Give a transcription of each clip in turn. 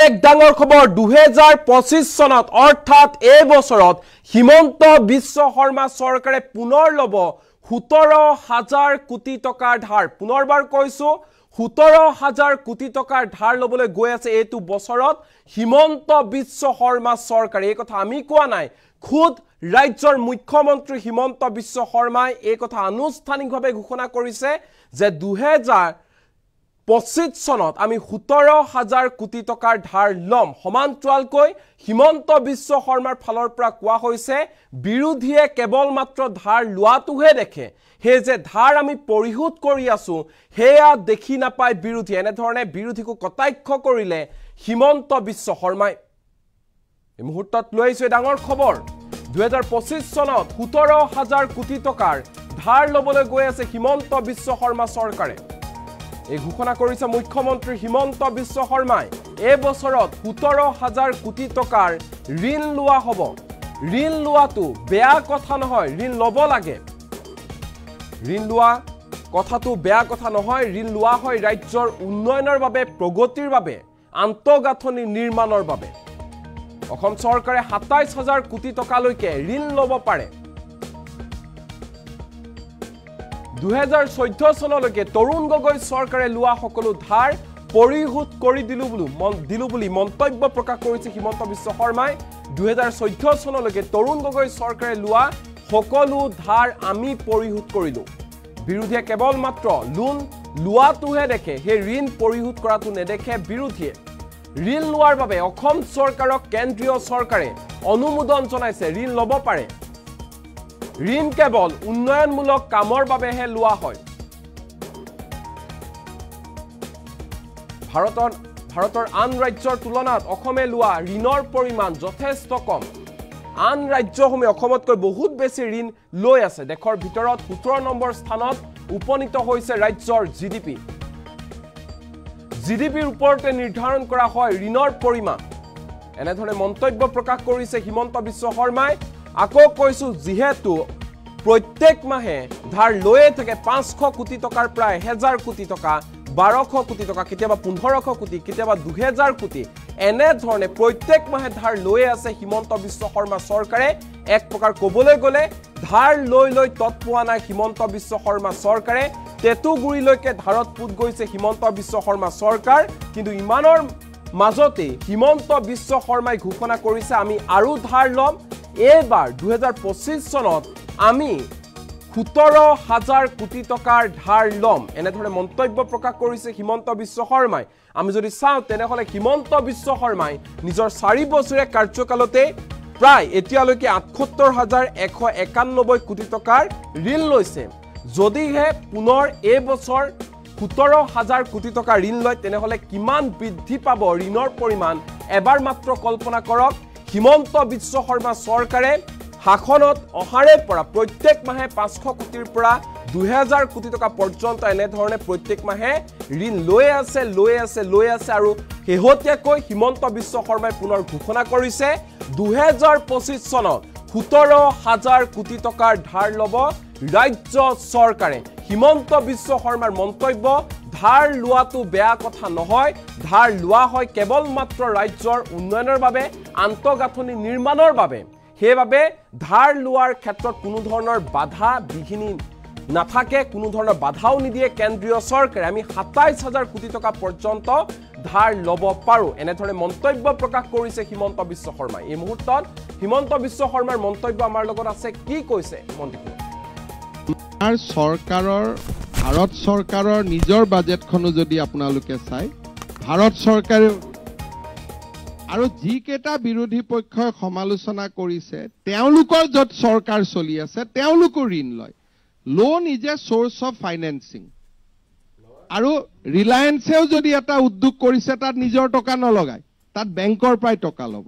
এক ডাঙৰ খবৰ 2025 চনত অৰ্থাৎ এই বছৰত হিমন্ত বিশ্ব শৰ্মা চৰকাৰে পুনৰ লব 17,000 কোটি টকাৰ ধাৰ পুনৰবাৰ কৈছো 17,000 কোটি টকাৰ ধাৰ লবলৈ গৈ আছে এইটো বছৰত হিমন্ত বিশ্ব শৰ্মা চৰকাৰে এই কথা আমি কোৱা নাই খুদ ৰাজ্যৰ মুখ্যমন্ত্ৰী হিমন্ত বিশ্ব শৰ্মাই এই কথা আনুষ্ঠানিকভাৱে ঘোষণা কৰিছে যে 2025 চনত আমি 17,000 কোটি টকাৰ ধাৰ লম সমান্তৰালকৈ হিমন্ত বিশ্ব শৰ্মাৰ ফালৰ পৰা কোৱা হৈছে বিৰোধীয়ে কেৱল মাত্ৰ ধাৰ লোৱাটোহে দেখে হে যে ধাৰ আমি পৰিশোধ কৰি আছো হেয়া দেখি নাপায় বিৰোধী এনে ধৰণে বিৰোধীকো কটাক্ষ কৰিলে হিমন্ত বিশ্ব শৰ্মাই এই মুহূৰ্তত লৈ আহিছে ডাঙৰ খবৰ 2025 চনত 17,000 কোটি টকাৰ ধাৰ লবলৈ গৈ আছে হিমন্ত বিশ্ব শৰ্মা চৰকাৰে এই ঘোষণা কৰিছে মুখ্যমন্ত্ৰী হিমন্ত বিশ্ব শৰ্মাই এই বছৰত 17,000 কোটি টকাৰ ঋণ লোৱা হ'ব ঋণ লোৱাটো বেয়া কথা নহয় ঋণ লব লাগে ঋণ লোৱা কথাটো বেয়া কথা নহয় ঋণ লোৱা হয় ৰাজ্যৰ উন্নয়নৰ বাবে প্ৰগতিৰ বাবে আন্তঃগাঁথনি নিৰ্মাণৰ বাবে অসম চৰকাৰে 27,000 কোটি টকালৈকে ঋণ লব পাৰে 2014 চনলৈকে তৰুণ গগৈ চৰকাৰে লোৱা সকলো ধাৰ পৰিশোধ কৰি দিলু বুলি মন্তব্য প্ৰকাশ কৰিছে হিমন্ত বিশ্ব শৰ্মাই 2014 চনলৈকে তৰুণ গগৈ চৰকাৰে লোৱা সকলো ধাৰ আমি পৰিশোধ কৰিলো বিৰোধীয়ে কেৱল মাত্ৰ লোন লোৱাটোহে দেখে সেই ঋণ পৰিশোধ কৰাটো নেদেখে বিৰোধীয়ে ঋণ লোৱাৰ বাবে অসম চৰকাৰক কেন্দ্ৰীয় চৰকাৰে অনুমোদন জনাইছে ঋণ লব পাৰে ঋণ কেৱল উন্নয়নমূলক কামৰ বাবেহে লোৱা হয় ভাৰতৰ আন ৰাজ্যৰ তুলনাত অসমে লোৱা ঋণৰ পৰিমাণ যথেষ্ট কম আন ৰাজ্যসমূহে অসমতকৈ বহুত বেছি ঋণ লৈ আছে দেশৰ ভিতৰত 17 নম্বৰ স্থানত উপনীত হৈছে ৰাজ্যৰ জিডিপিৰ ওপৰতে নিৰ্ধাৰণ কৰা হয় ঋণৰ পৰিমাণ এনেধৰণে মন্তব্য প্ৰকাশ কৰিছে হিমন্ত বিশ্ব শৰ্মাই আকৌ কৈছো যিহেতু প্ৰত্যেক মাহে ধাৰ লৈয়ে থাকে 500 কোটি টকাৰ প্ৰায় 1000 কোটি টকা 1200 কোটি টকা কেতিয়াবা 1500 কোটি কেতিয়াবা 2000 কোটি এনে ধৰণে প্ৰত্যেক মাহে ধাৰ লৈয়ে আছে হিমন্ত বিশ্ব শৰ্মা চৰকাৰে এক প্ৰকাৰ কবলৈ গলে ধাৰ লৈ তৎপোৱা নাই হিমন্ত বিশ্ব শৰ্মা চৰকাৰে তেতুগুৰিলৈকে ধাৰত পুত গৈছে হিমন্ত বিশ্ব শৰ্মা চৰকাৰ কিন্তু ইমানৰ মাজতে হিমন্ত বিশ্ব শৰ্মাই ঘোষণা কৰিছে আমি আৰু ধাৰ লম এইবাৰ 2025 চনত আমি 17,000 কোটি টকাৰ ধাৰ লম এনেধৰণে মন্তব্য প্ৰকাশ কৰিছে হিমন্ত বিশ্ব শৰ্মাই আমি যদি চাওঁ তেনেহলে হিমন্ত বিশ্ব শৰ্মাই নিজৰ 4 বছৰীয়া কাৰ্যকালতে প্ৰায় এতিয়ালৈকে 78,191 কোটি টকাৰ ঋণ লৈছে যদিহে পুনৰ এই বছৰ 17,000 কোটি টকা ঋণ লয় তেনেহলে কিমান বৃদ্ধি পাব ঋণৰ পৰিমাণ এবাৰ মাত্ৰ কল্পনা কৰক হিমন্ত বিশ্ব শৰ্মা চৰকাৰে শাসনত অহাৰে পৰা প্ৰত্যেক মাহে 500 কোটিৰ পৰা 2000 কোটি টকা পৰ্যন্ত এনে ধৰণে প্ৰত্যেক মাহে ঋণ লৈ আছে আৰু হেহতিয়াকৈ হিমন্ত বিশ্ব শৰ্মাই পুনৰ ঘোষণা কৰিছে 2025 চনত 17,000 কোটি টকাৰ ধাৰ লব ৰাজ্য চৰকাৰে হিমন্ত বিশ্ব শৰ্মাৰ মন্তব্য ধাৰ লোৱাটো বেয়া কথা নহয় ধাৰ লোৱা হয় কেৱল মাত্ৰ ৰাজ্যৰ উন্নয়নৰ বাবে আন্তঃগাঁথনি নিৰ্মাণৰ বাবে হেবাবে ধাৰ লোৱাৰ ক্ষেত্ৰত কোনো ধৰণৰ বাধা বিঘিনি নাথাকে কোনো ধৰণৰ বাধাও নিদিয়ে কেন্দ্ৰীয় চৰকাৰে আমি 27,000 কোটি টকা পৰ্যন্ত ধাৰ লব পাৰো এনেধৰণে মন্তব্য প্ৰকাশ কৰিছে হিমন্ত বিশ্ব শৰ্মাই এই মুহূৰ্তত হিমন্ত বিশ্ব শৰ্মাৰ মন্তব্য আমাৰ লগত আছে কি কৈছে মন্ত্ৰী চৰকাৰৰ ভাৰত চৰকাৰৰ নিজৰ বাজেটখনো যদি আপোনালোকে চাই ভাৰত চৰকাৰে আৰু যিকেইটা বিৰোধী পক্ষই সমালোচনা কৰিছে তেওঁলোকৰ যত চৰকাৰ চলি আছে তেওঁলোকো ঋণ লয় loan is a source of financing আৰু ৰিলায়েন্সেও যদি এটা উদ্যোগ কৰিছে তাত নিজৰ টকা নলগায় তাত বেংকৰ পৰাই টকা ল'ব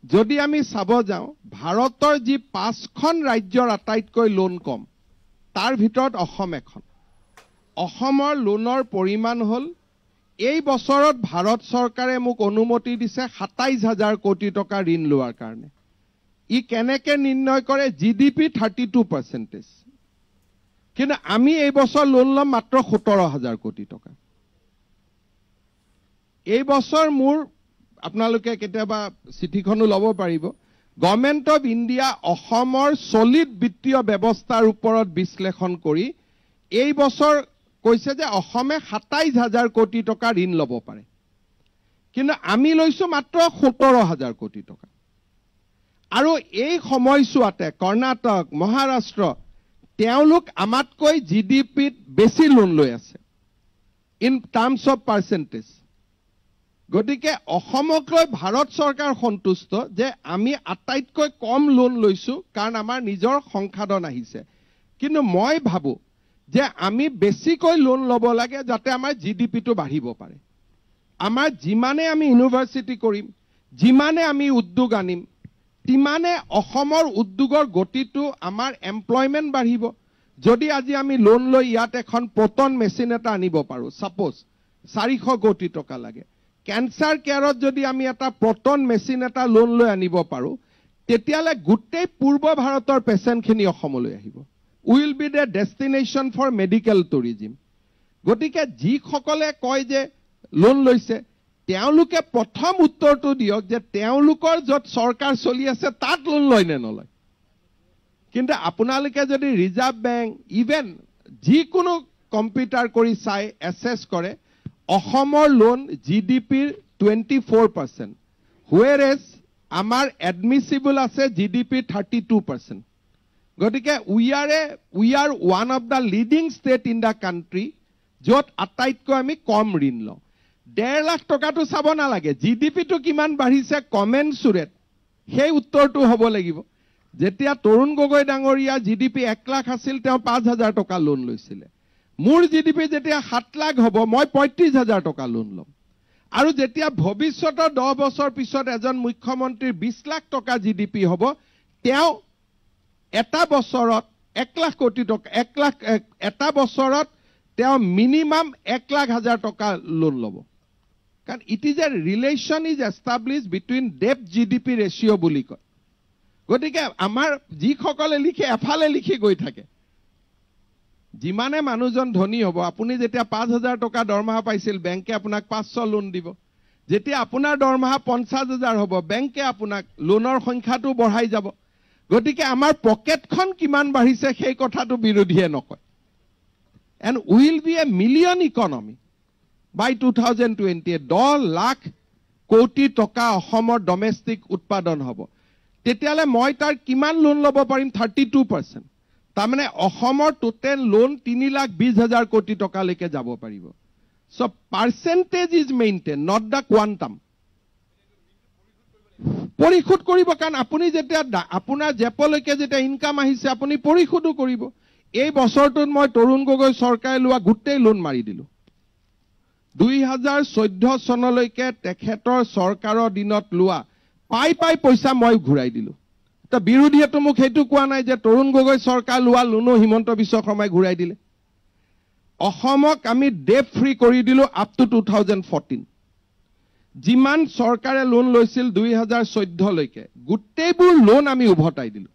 যদি আমি চাব যাওঁ ভাৰতৰ যি 5খন ৰাজ্যৰ আটাইতকৈ লোন কম তাৰ ভিতৰত অসম এখন অসমৰ লোনৰ পৰিমাণ হল এই বছৰত ভাৰত চৰকাৰে মোক অনুমতি দিছে 27,000 কোটি টকা ঋণ লোৱাৰ কাৰণে ই কেনেকে নিৰ্ণয় কৰে জিডিপি 32% কিন্তু আমি এই বছৰ লোন লম মাত্ৰ 17,000 কোটি টকা এই বছৰ মোৰ আপোনালোকে কেতিয়াবা চিঠিখনো ল'ব পাৰিব গভৰ্ণমেণ্ট অফ ইণ্ডিয়া অসমৰ সলিড বিত্তীয় ব্যৱস্থাৰ ওপৰত বিশ্লেষণ কৰি এই বছৰ কৈছে যে অসমে ২৭,০০০ কোটি টকা ঋণ ল'ব পাৰে কিন্তু আমি লৈছো মাত্ৰ ১৭,০০০ কোটি টকা আৰু এই সময়ছোৱাতে কৰ্ণাটক মহাৰাষ্ট্ৰ তেওঁলোক আমাতকৈ জিডিপিত বেছি লোন লৈ আছে ইন টাৰ্মছ অফ পাৰ্চেণ্টেজ গতিকে অসমক লৈ ভাৰত চৰকাৰ সন্তুষ্ট যে আমি আটাইতকৈ কম লোন লৈছো কাৰণ আমাৰ নিজৰ সংসাধন আহিছে কিন্তু মই ভাবো যে আমি বেছিকৈ লোন ল'ব লাগে যাতে আমাৰ জিডিপিটো বাঢ়িব পাৰে আমাৰ যিমানে আমি ইউনিভাৰ্চিটি কৰিম যিমানে আমি উদ্যোগ আনিম তিমানে অসমৰ উদ্যোগৰ গতিটো আমাৰ এমপ্লয়মেণ্ট বাঢ়িব যদি আজি আমি লোন লৈ ইয়াত এখন প্ৰটন মেচিন এটা আনিব পাৰো সাপোজ 400 কোটি টকা লাগে ক্যান্সাৰ কেয়াৰত যদি আমি এটা প্ৰটন মেচিন এটা লোন লৈ আনিব পাৰো তেতিয়ালে গোটেই পূৰ্ব ভাৰতৰ পেচেণ্টখিনি অসমলৈ আহিব will be the destination for medical tourism গতিকে যিসকলে কয় যে লোন লৈছে তেওঁলোকে প্ৰথম উত্তৰটো দিয়ক যে তেওঁলোকৰ য'ত চৰকাৰ চলি আছে তাত লোন লয় নে নলয় কিন্তু আপোনালোকে যদি ৰিজাৰ্ভ বেংক ইভেন যিকোনো কম্পিউটাৰ কৰি চাই এছেছ কৰে অসমৰ লোন জিডিপিৰ 24% whereas আমাৰ এডমিসিবল আছে জিডিপি 32% গতিকে we are one of the leading state in the country য'ত আটাইতকৈ আমি কম ঋণ লওঁ 1.5 লাখ টকাটো চাব নালাগে জিডিপিটো কিমান বাঢ়িছে কমেন্সুৰেট সেই উত্তৰটো হ'ব লাগিব যেতিয়া তৰুণ গগৈ ডাঙৰীয়া জিডিপি 1 লাখ আছিল তেওঁ 5,000 টকা লোন লৈছিলে মোৰ জিডিপি যেতিয়া 7 লাখ হ'ব মই 35,000 টকা লোন ল'ম আৰু যেতিয়া ভৱিষ্যতৰ 10 বছৰ পিছত এজন মুখ্যমন্ত্ৰীৰ 20 লাখ টকা জিডিপি হ'ব তেওঁ এটা বছৰত 1 লাখ কোটি টকা 1 লাখ এটা বছৰত তেওঁ মিনিমাম 1,00,000 টকা লোন ল'ব কাৰণ it is a relation is established between debt GDP ratio' বুলি কয় গতিকে আমাৰ যিসকলে লিখে এফালে লিখি গৈ থাকে যিমানে মানুহজন ধনী হ'ব আপুনি যেতিয়া 5,000 টকা দৰমহা পাইছিল বেংকে আপোনাক 500 লোন দিব যেতিয়া আপোনাৰ দৰমহা 50,000 হ'ব বেংকে আপোনাক লোনৰ সংখ্যাটো বঢ়াই যাব গতিকে আমাৰ পকেটখন কিমান বাঢ়িছে সেই কথাটো বিৰোধীয়ে নকয় and will be a million economy by 2020 10 lakh কোটি টকা অসমৰ ডমেষ্টিক উৎপাদন হ'ব তেতিয়ালে মই তাৰ কিমান লোন ল'ব পাৰিম 32% তাৰমানে অসমৰ টোটেল লোন 3,20,000 কোটি টকালৈকে যাব পাৰিব so percentage is maintain not da quantum পৰিশোধ কৰিব কাৰণ আপুনি যেতিয়া আপোনাৰ জেপলৈকে যেতিয়া ইনকাম আহিছে আপুনি পৰিশোধো কৰিব এই বছৰটোত মই তৰুণ গগৈ চৰকাৰে লোৱা গোটেই লোন মাৰি দিলো 2014 চনলৈকে তেখেতৰ চৰকাৰৰ দিনত লোৱা পাই পইচা মই ঘূৰাই দিলো তা বিৰোধীয়েতো মোক হেতু কোৱা নাই যে তৰুণ গগৈ চৰকাৰ লোৱা লোনো হিমন্ত বিশ্ব শৰ্মাই ঘূৰাই দিলে অসমক আমি ডেট ফ্ৰী কৰি দিলো আপ টু 2014 যিমান চৰকাৰে লোন লৈছিল 2014 লৈকে গোটেইবোৰ লোন আমি উভতাই দিলো